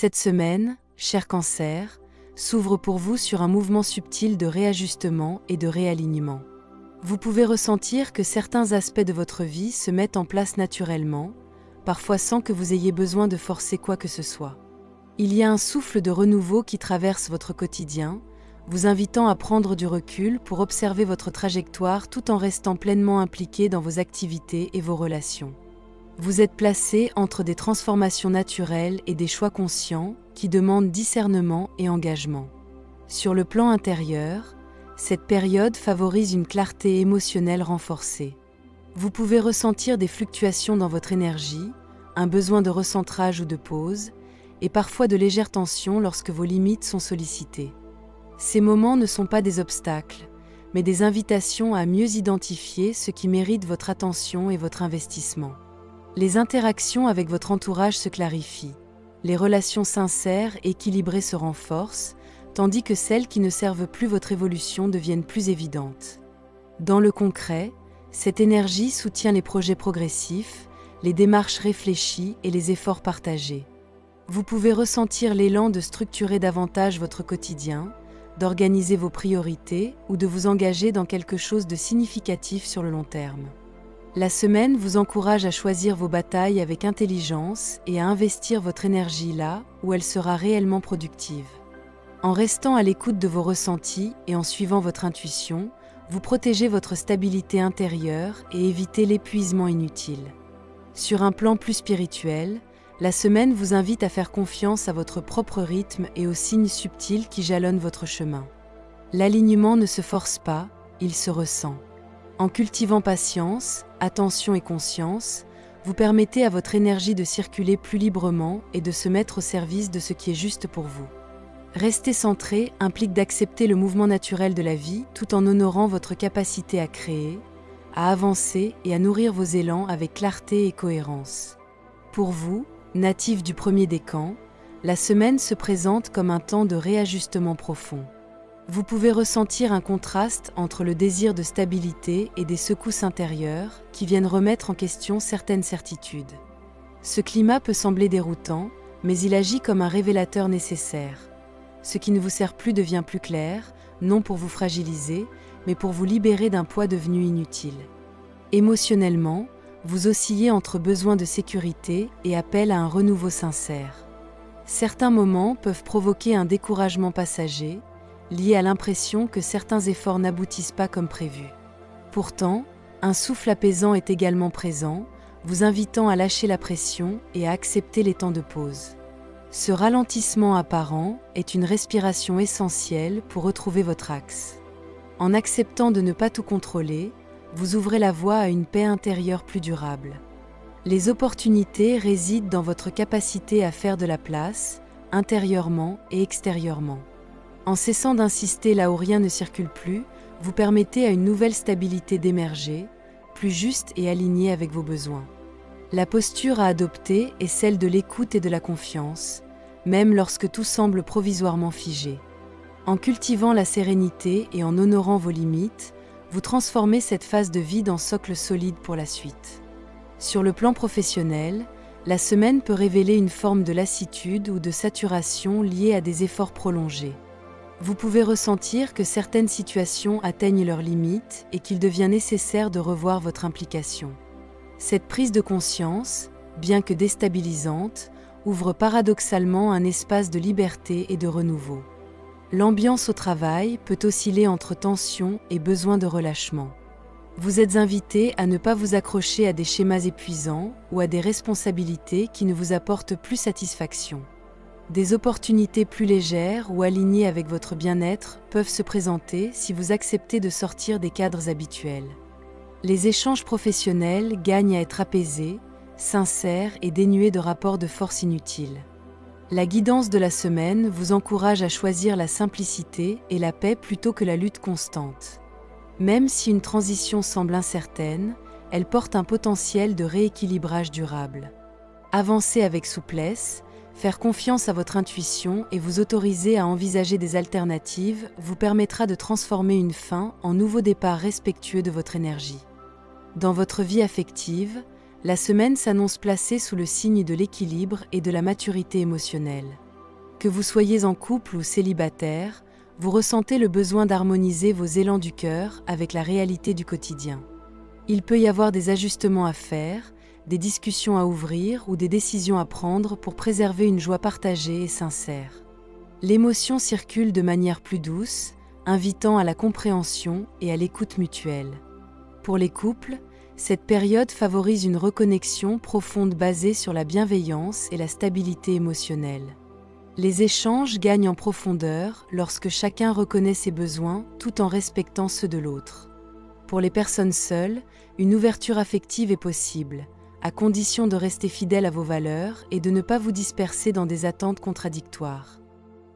Cette semaine, cher Cancer, s'ouvre pour vous sur un mouvement subtil de réajustement et de réalignement. Vous pouvez ressentir que certains aspects de votre vie se mettent en place naturellement, parfois sans que vous ayez besoin de forcer quoi que ce soit. Il y a un souffle de renouveau qui traverse votre quotidien, vous invitant à prendre du recul pour observer votre trajectoire tout en restant pleinement impliqué dans vos activités et vos relations. Vous êtes placé entre des transformations naturelles et des choix conscients qui demandent discernement et engagement. Sur le plan intérieur, cette période favorise une clarté émotionnelle renforcée. Vous pouvez ressentir des fluctuations dans votre énergie, un besoin de recentrage ou de pause, et parfois de légères tensions lorsque vos limites sont sollicitées. Ces moments ne sont pas des obstacles, mais des invitations à mieux identifier ce qui mérite votre attention et votre investissement. Les interactions avec votre entourage se clarifient, les relations sincères et équilibrées se renforcent, tandis que celles qui ne servent plus votre évolution deviennent plus évidentes. Dans le concret, cette énergie soutient les projets progressifs, les démarches réfléchies et les efforts partagés. Vous pouvez ressentir l'élan de structurer davantage votre quotidien, d'organiser vos priorités ou de vous engager dans quelque chose de significatif sur le long terme. La semaine vous encourage à choisir vos batailles avec intelligence et à investir votre énergie là où elle sera réellement productive. En restant à l'écoute de vos ressentis et en suivant votre intuition, vous protégez votre stabilité intérieure et évitez l'épuisement inutile. Sur un plan plus spirituel, la semaine vous invite à faire confiance à votre propre rythme et aux signes subtils qui jalonnent votre chemin. L'alignement ne se force pas, il se ressent. En cultivant patience, attention et conscience, vous permettez à votre énergie de circuler plus librement et de se mettre au service de ce qui est juste pour vous. Rester centré implique d'accepter le mouvement naturel de la vie tout en honorant votre capacité à créer, à avancer et à nourrir vos élans avec clarté et cohérence. Pour vous, natif du premier décan, la semaine se présente comme un temps de réajustement profond. Vous pouvez ressentir un contraste entre le désir de stabilité et des secousses intérieures qui viennent remettre en question certaines certitudes. Ce climat peut sembler déroutant, mais il agit comme un révélateur nécessaire. Ce qui ne vous sert plus devient plus clair, non pour vous fragiliser, mais pour vous libérer d'un poids devenu inutile. Émotionnellement, vous oscillez entre besoin de sécurité et appel à un renouveau sincère. Certains moments peuvent provoquer un découragement passager, lié à l'impression que certains efforts n'aboutissent pas comme prévu. Pourtant, un souffle apaisant est également présent, vous invitant à lâcher la pression et à accepter les temps de pause. Ce ralentissement apparent est une respiration essentielle pour retrouver votre axe. En acceptant de ne pas tout contrôler, vous ouvrez la voie à une paix intérieure plus durable. Les opportunités résident dans votre capacité à faire de la place, intérieurement et extérieurement. En cessant d'insister là où rien ne circule plus, vous permettez à une nouvelle stabilité d'émerger, plus juste et alignée avec vos besoins. La posture à adopter est celle de l'écoute et de la confiance, même lorsque tout semble provisoirement figé. En cultivant la sérénité et en honorant vos limites, vous transformez cette phase de vie en socle solide pour la suite. Sur le plan professionnel, la semaine peut révéler une forme de lassitude ou de saturation liée à des efforts prolongés. Vous pouvez ressentir que certaines situations atteignent leurs limites et qu'il devient nécessaire de revoir votre implication. Cette prise de conscience, bien que déstabilisante, ouvre paradoxalement un espace de liberté et de renouveau. L'ambiance au travail peut osciller entre tension et besoin de relâchement. Vous êtes invité à ne pas vous accrocher à des schémas épuisants ou à des responsabilités qui ne vous apportent plus satisfaction. Des opportunités plus légères ou alignées avec votre bien-être peuvent se présenter si vous acceptez de sortir des cadres habituels. Les échanges professionnels gagnent à être apaisés, sincères et dénués de rapports de force inutiles. La guidance de la semaine vous encourage à choisir la simplicité et la paix plutôt que la lutte constante. Même si une transition semble incertaine, elle porte un potentiel de rééquilibrage durable. Avancez avec souplesse, faire confiance à votre intuition et vous autoriser à envisager des alternatives vous permettra de transformer une fin en nouveau départ respectueux de votre énergie. Dans votre vie affective, la semaine s'annonce placée sous le signe de l'équilibre et de la maturité émotionnelle. Que vous soyez en couple ou célibataire, vous ressentez le besoin d'harmoniser vos élans du cœur avec la réalité du quotidien. Il peut y avoir des ajustements à faire, des discussions à ouvrir ou des décisions à prendre pour préserver une joie partagée et sincère. L'émotion circule de manière plus douce, invitant à la compréhension et à l'écoute mutuelle. Pour les couples, cette période favorise une reconnexion profonde basée sur la bienveillance et la stabilité émotionnelle. Les échanges gagnent en profondeur lorsque chacun reconnaît ses besoins tout en respectant ceux de l'autre. Pour les personnes seules, une ouverture affective est possible, à condition de rester fidèle à vos valeurs et de ne pas vous disperser dans des attentes contradictoires.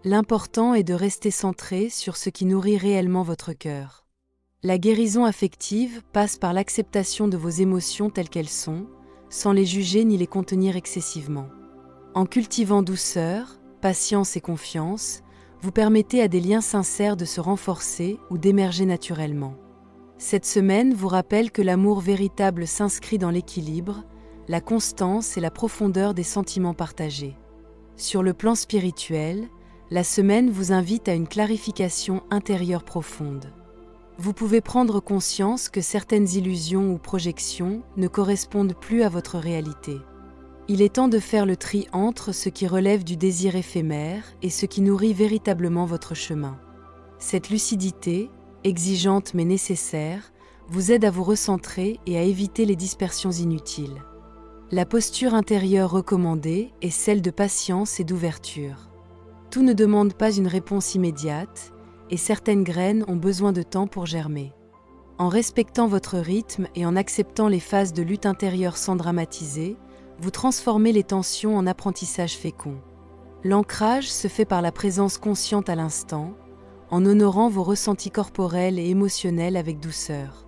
L'important est de rester centré sur ce qui nourrit réellement votre cœur. La guérison affective passe par l'acceptation de vos émotions telles qu'elles sont, sans les juger ni les contenir excessivement. En cultivant douceur, patience et confiance, vous permettez à des liens sincères de se renforcer ou d'émerger naturellement. Cette semaine vous rappelle que l'amour véritable s'inscrit dans l'équilibre, la constance et la profondeur des sentiments partagés. Sur le plan spirituel, la semaine vous invite à une clarification intérieure profonde. Vous pouvez prendre conscience que certaines illusions ou projections ne correspondent plus à votre réalité. Il est temps de faire le tri entre ce qui relève du désir éphémère et ce qui nourrit véritablement votre chemin. Cette lucidité, exigeante mais nécessaire, vous aide à vous recentrer et à éviter les dispersions inutiles. La posture intérieure recommandée est celle de patience et d'ouverture. Tout ne demande pas une réponse immédiate, et certaines graines ont besoin de temps pour germer. En respectant votre rythme et en acceptant les phases de lutte intérieure sans dramatiser, vous transformez les tensions en apprentissage fécond. L'ancrage se fait par la présence consciente à l'instant, en honorant vos ressentis corporels et émotionnels avec douceur.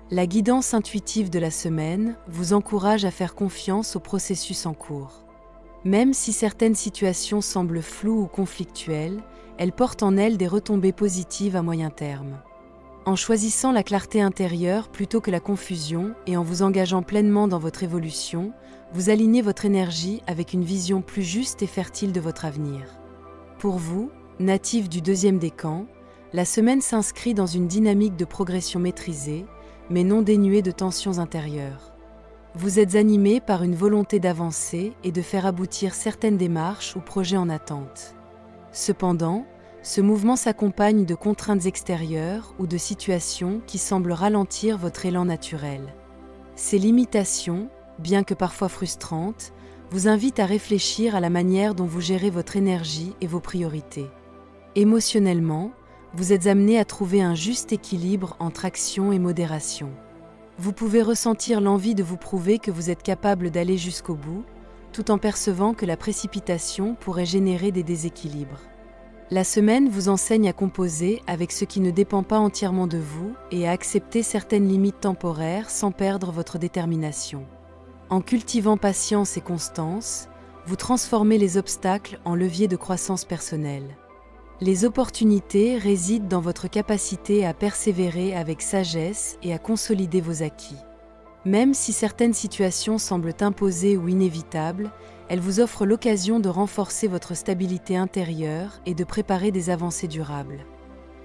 La guidance intuitive de la semaine vous encourage à faire confiance au processus en cours. Même si certaines situations semblent floues ou conflictuelles, elles portent en elles des retombées positives à moyen terme. En choisissant la clarté intérieure plutôt que la confusion et en vous engageant pleinement dans votre évolution, vous alignez votre énergie avec une vision plus juste et fertile de votre avenir. Pour vous, natif du deuxième décan, la semaine s'inscrit dans une dynamique de progression maîtrisée, mais non dénuée de tensions intérieures. Vous êtes animé par une volonté d'avancer et de faire aboutir certaines démarches ou projets en attente. Cependant, ce mouvement s'accompagne de contraintes extérieures ou de situations qui semblent ralentir votre élan naturel. Ces limitations, bien que parfois frustrantes, vous invitent à réfléchir à la manière dont vous gérez votre énergie et vos priorités. Émotionnellement, vous êtes amené à trouver un juste équilibre entre action et modération. Vous pouvez ressentir l'envie de vous prouver que vous êtes capable d'aller jusqu'au bout, tout en percevant que la précipitation pourrait générer des déséquilibres. La semaine vous enseigne à composer avec ce qui ne dépend pas entièrement de vous et à accepter certaines limites temporaires sans perdre votre détermination. En cultivant patience et constance, vous transformez les obstacles en leviers de croissance personnelle. Les opportunités résident dans votre capacité à persévérer avec sagesse et à consolider vos acquis. Même si certaines situations semblent imposées ou inévitables, elles vous offrent l'occasion de renforcer votre stabilité intérieure et de préparer des avancées durables.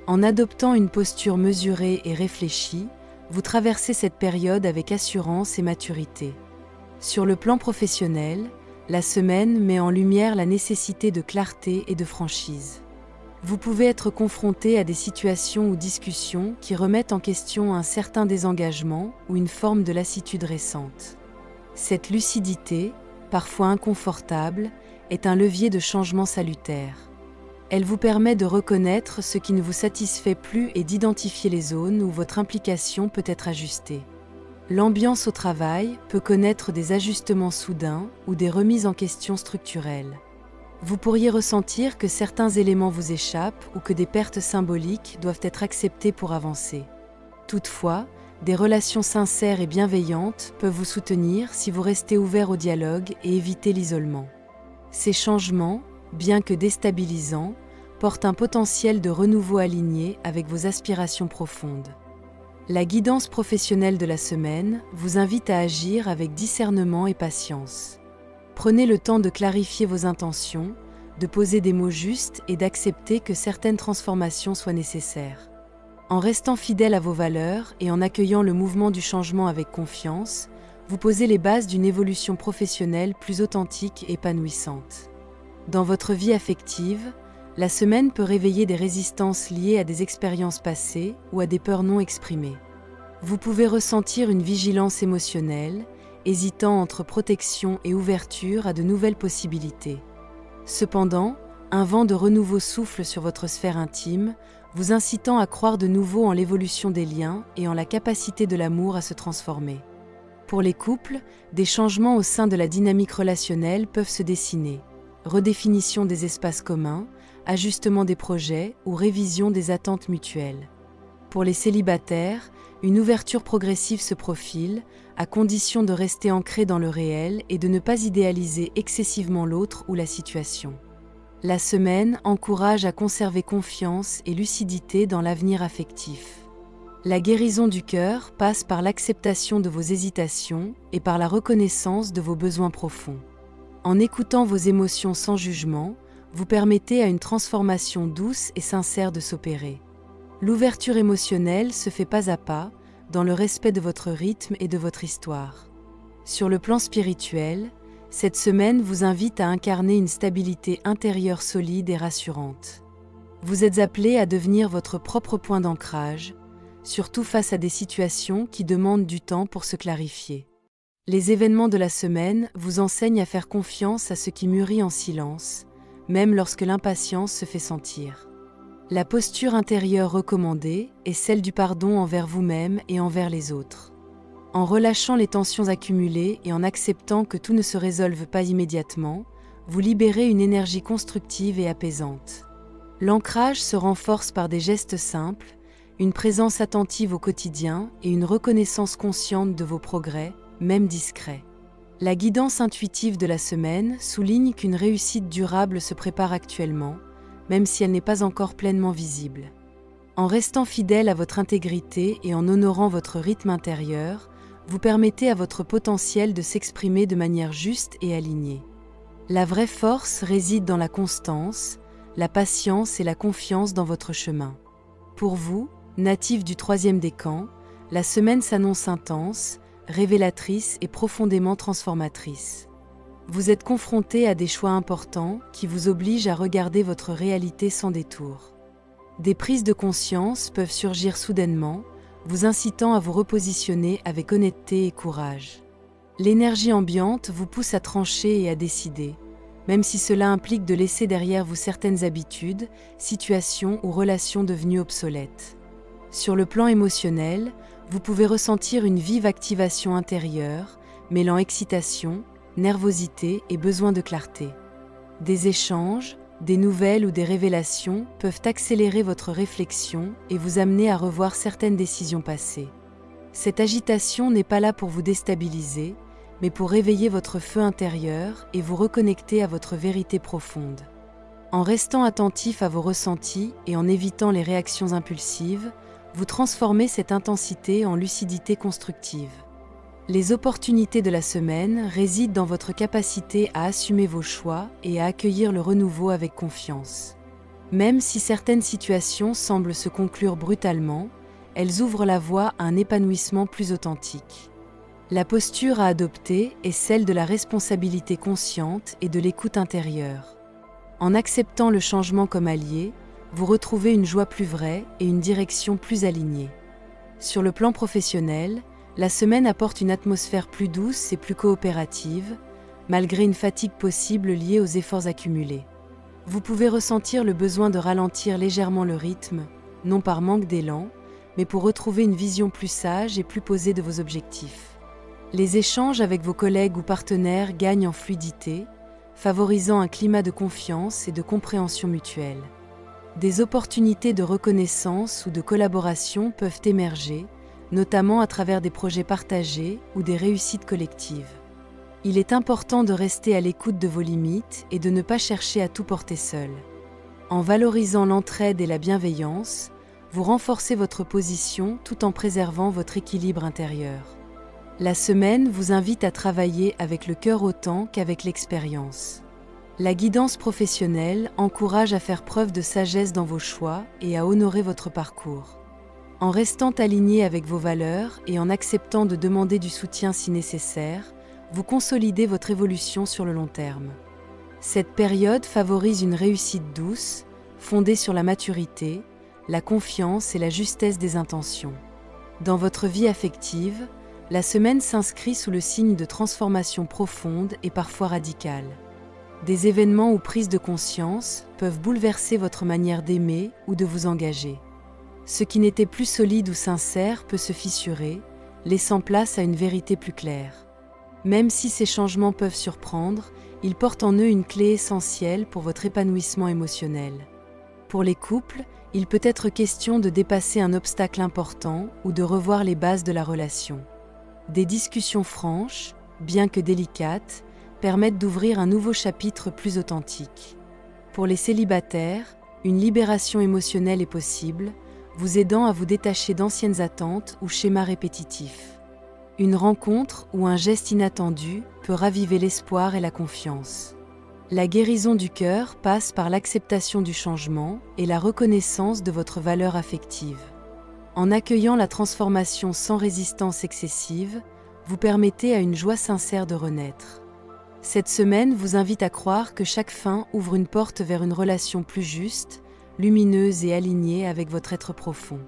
En adoptant une posture mesurée et réfléchie, vous traversez cette période avec assurance et maturité. Sur le plan professionnel, la semaine met en lumière la nécessité de clarté et de franchise. Vous pouvez être confronté à des situations ou discussions qui remettent en question un certain désengagement ou une forme de lassitude récente. Cette lucidité, parfois inconfortable, est un levier de changement salutaire. Elle vous permet de reconnaître ce qui ne vous satisfait plus et d'identifier les zones où votre implication peut être ajustée. L'ambiance au travail peut connaître des ajustements soudains ou des remises en question structurelles. Vous pourriez ressentir que certains éléments vous échappent ou que des pertes symboliques doivent être acceptées pour avancer. Toutefois, des relations sincères et bienveillantes peuvent vous soutenir si vous restez ouvert au dialogue et évitez l'isolement. Ces changements, bien que déstabilisants, portent un potentiel de renouveau aligné avec vos aspirations profondes. La guidance professionnelle de la semaine vous invite à agir avec discernement et patience. Prenez le temps de clarifier vos intentions, de poser des mots justes et d'accepter que certaines transformations soient nécessaires. En restant fidèle à vos valeurs et en accueillant le mouvement du changement avec confiance, vous posez les bases d'une évolution professionnelle plus authentique et épanouissante. Dans votre vie affective, la semaine peut réveiller des résistances liées à des expériences passées ou à des peurs non exprimées. Vous pouvez ressentir une vigilance émotionnelle, hésitant entre protection et ouverture à de nouvelles possibilités. Cependant, un vent de renouveau souffle sur votre sphère intime, vous incitant à croire de nouveau en l'évolution des liens et en la capacité de l'amour à se transformer. Pour les couples, des changements au sein de la dynamique relationnelle peuvent se dessiner. Redéfinition des espaces communs, ajustement des projets ou révision des attentes mutuelles. Pour les célibataires, une ouverture progressive se profile, à condition de rester ancré dans le réel et de ne pas idéaliser excessivement l'autre ou la situation. La semaine encourage à conserver confiance et lucidité dans l'avenir affectif. La guérison du cœur passe par l'acceptation de vos hésitations et par la reconnaissance de vos besoins profonds. En écoutant vos émotions sans jugement, vous permettez à une transformation douce et sincère de s'opérer. L'ouverture émotionnelle se fait pas à pas, dans le respect de votre rythme et de votre histoire. Sur le plan spirituel, cette semaine vous invite à incarner une stabilité intérieure solide et rassurante. Vous êtes appelé à devenir votre propre point d'ancrage, surtout face à des situations qui demandent du temps pour se clarifier. Les événements de la semaine vous enseignent à faire confiance à ce qui mûrit en silence, même lorsque l'impatience se fait sentir. La posture intérieure recommandée est celle du pardon envers vous-même et envers les autres. En relâchant les tensions accumulées et en acceptant que tout ne se résolve pas immédiatement, vous libérez une énergie constructive et apaisante. L'ancrage se renforce par des gestes simples, une présence attentive au quotidien et une reconnaissance consciente de vos progrès, même discrets. La guidance intuitive de la semaine souligne qu'une réussite durable se prépare actuellement, même si elle n'est pas encore pleinement visible. En restant fidèle à votre intégrité et en honorant votre rythme intérieur, vous permettez à votre potentiel de s'exprimer de manière juste et alignée. La vraie force réside dans la constance, la patience et la confiance dans votre chemin. Pour vous, natif du 3e décan, la semaine s'annonce intense, révélatrice et profondément transformatrice. Vous êtes confronté à des choix importants qui vous obligent à regarder votre réalité sans détour. Des prises de conscience peuvent surgir soudainement, vous incitant à vous repositionner avec honnêteté et courage. L'énergie ambiante vous pousse à trancher et à décider, même si cela implique de laisser derrière vous certaines habitudes, situations ou relations devenues obsolètes. Sur le plan émotionnel, vous pouvez ressentir une vive activation intérieure, mêlant excitation, nervosité et besoin de clarté. Des échanges, des nouvelles ou des révélations peuvent accélérer votre réflexion et vous amener à revoir certaines décisions passées. Cette agitation n'est pas là pour vous déstabiliser, mais pour réveiller votre feu intérieur et vous reconnecter à votre vérité profonde. En restant attentif à vos ressentis et en évitant les réactions impulsives, vous transformez cette intensité en lucidité constructive. Les opportunités de la semaine résident dans votre capacité à assumer vos choix et à accueillir le renouveau avec confiance. Même si certaines situations semblent se conclure brutalement, elles ouvrent la voie à un épanouissement plus authentique. La posture à adopter est celle de la responsabilité consciente et de l'écoute intérieure. En acceptant le changement comme allié, vous retrouvez une joie plus vraie et une direction plus alignée. Sur le plan professionnel, la semaine apporte une atmosphère plus douce et plus coopérative, malgré une fatigue possible liée aux efforts accumulés. Vous pouvez ressentir le besoin de ralentir légèrement le rythme, non par manque d'élan, mais pour retrouver une vision plus sage et plus posée de vos objectifs. Les échanges avec vos collègues ou partenaires gagnent en fluidité, favorisant un climat de confiance et de compréhension mutuelle. Des opportunités de reconnaissance ou de collaboration peuvent émerger, notamment à travers des projets partagés ou des réussites collectives. Il est important de rester à l'écoute de vos limites et de ne pas chercher à tout porter seul. En valorisant l'entraide et la bienveillance, vous renforcez votre position tout en préservant votre équilibre intérieur. La semaine vous invite à travailler avec le cœur autant qu'avec l'expérience. La guidance professionnelle encourage à faire preuve de sagesse dans vos choix et à honorer votre parcours. En restant aligné avec vos valeurs et en acceptant de demander du soutien si nécessaire, vous consolidez votre évolution sur le long terme. Cette période favorise une réussite douce, fondée sur la maturité, la confiance et la justesse des intentions. Dans votre vie affective, la semaine s'inscrit sous le signe de transformations profondes et parfois radicales. Des événements ou prises de conscience peuvent bouleverser votre manière d'aimer ou de vous engager. Ce qui n'était plus solide ou sincère peut se fissurer, laissant place à une vérité plus claire. Même si ces changements peuvent surprendre, ils portent en eux une clé essentielle pour votre épanouissement émotionnel. Pour les couples, il peut être question de dépasser un obstacle important ou de revoir les bases de la relation. Des discussions franches, bien que délicates, permettent d'ouvrir un nouveau chapitre plus authentique. Pour les célibataires, une libération émotionnelle est possible, vous aidant à vous détacher d'anciennes attentes ou schémas répétitifs. Une rencontre ou un geste inattendu peut raviver l'espoir et la confiance. La guérison du cœur passe par l'acceptation du changement et la reconnaissance de votre valeur affective. En accueillant la transformation sans résistance excessive, vous permettez à une joie sincère de renaître. Cette semaine vous invite à croire que chaque fin ouvre une porte vers une relation plus juste, lumineuse et alignée avec votre être profond.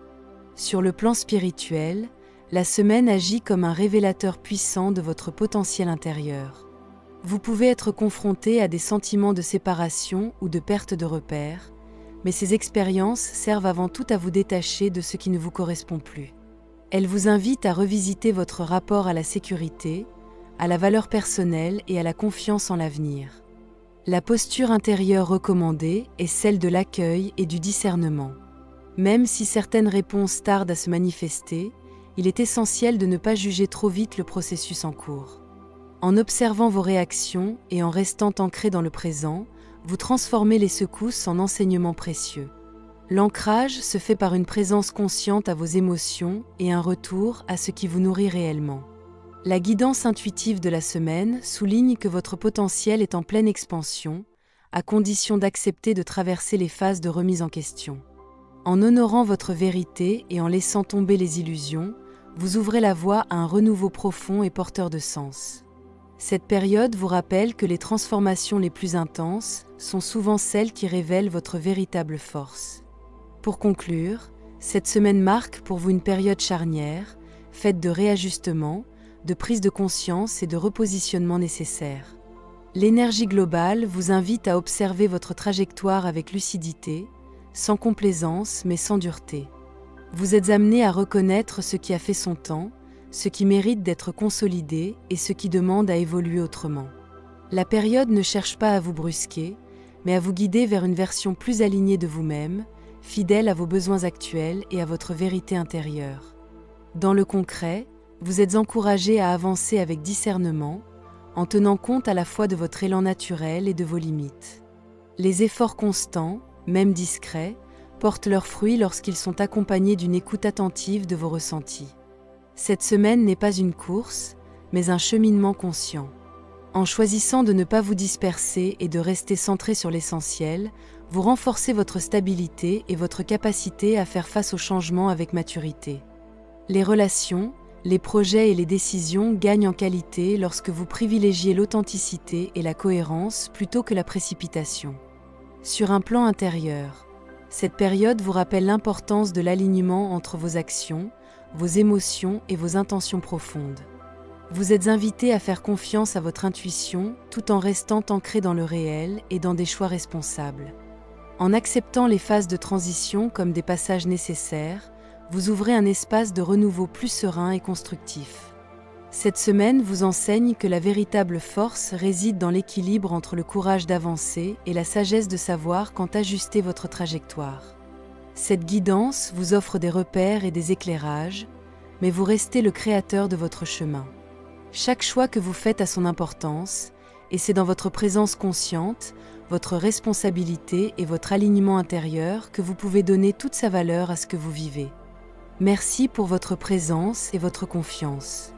Sur le plan spirituel, la semaine agit comme un révélateur puissant de votre potentiel intérieur. Vous pouvez être confronté à des sentiments de séparation ou de perte de repères, mais ces expériences servent avant tout à vous détacher de ce qui ne vous correspond plus. Elles vous invitent à revisiter votre rapport à la sécurité, à la valeur personnelle et à la confiance en l'avenir. La posture intérieure recommandée est celle de l'accueil et du discernement. Même si certaines réponses tardent à se manifester, il est essentiel de ne pas juger trop vite le processus en cours. En observant vos réactions et en restant ancré dans le présent, vous transformez les secousses en enseignements précieux. L'ancrage se fait par une présence consciente à vos émotions et un retour à ce qui vous nourrit réellement. La guidance intuitive de la semaine souligne que votre potentiel est en pleine expansion, à condition d'accepter de traverser les phases de remise en question. En honorant votre vérité et en laissant tomber les illusions, vous ouvrez la voie à un renouveau profond et porteur de sens. Cette période vous rappelle que les transformations les plus intenses sont souvent celles qui révèlent votre véritable force. Pour conclure, cette semaine marque pour vous une période charnière, faite de réajustements, de prise de conscience et de repositionnement nécessaires. L'énergie globale vous invite à observer votre trajectoire avec lucidité, sans complaisance mais sans dureté. Vous êtes amené à reconnaître ce qui a fait son temps, ce qui mérite d'être consolidé et ce qui demande à évoluer autrement. La période ne cherche pas à vous brusquer, mais à vous guider vers une version plus alignée de vous-même, fidèle à vos besoins actuels et à votre vérité intérieure. Dans le concret, vous êtes encouragé à avancer avec discernement, en tenant compte à la fois de votre élan naturel et de vos limites. Les efforts constants, même discrets, portent leurs fruits lorsqu'ils sont accompagnés d'une écoute attentive de vos ressentis. Cette semaine n'est pas une course, mais un cheminement conscient. En choisissant de ne pas vous disperser et de rester centré sur l'essentiel, vous renforcez votre stabilité et votre capacité à faire face aux changements avec maturité. Les relations, les projets et les décisions gagnent en qualité lorsque vous privilégiez l'authenticité et la cohérence plutôt que la précipitation. Sur un plan intérieur, cette période vous rappelle l'importance de l'alignement entre vos actions, vos émotions et vos intentions profondes. Vous êtes invité à faire confiance à votre intuition tout en restant ancré dans le réel et dans des choix responsables. En acceptant les phases de transition comme des passages nécessaires, vous ouvrez un espace de renouveau plus serein et constructif. Cette semaine vous enseigne que la véritable force réside dans l'équilibre entre le courage d'avancer et la sagesse de savoir quand ajuster votre trajectoire. Cette guidance vous offre des repères et des éclairages, mais vous restez le créateur de votre chemin. Chaque choix que vous faites a son importance, et c'est dans votre présence consciente, votre responsabilité et votre alignement intérieur que vous pouvez donner toute sa valeur à ce que vous vivez. Merci pour votre présence et votre confiance.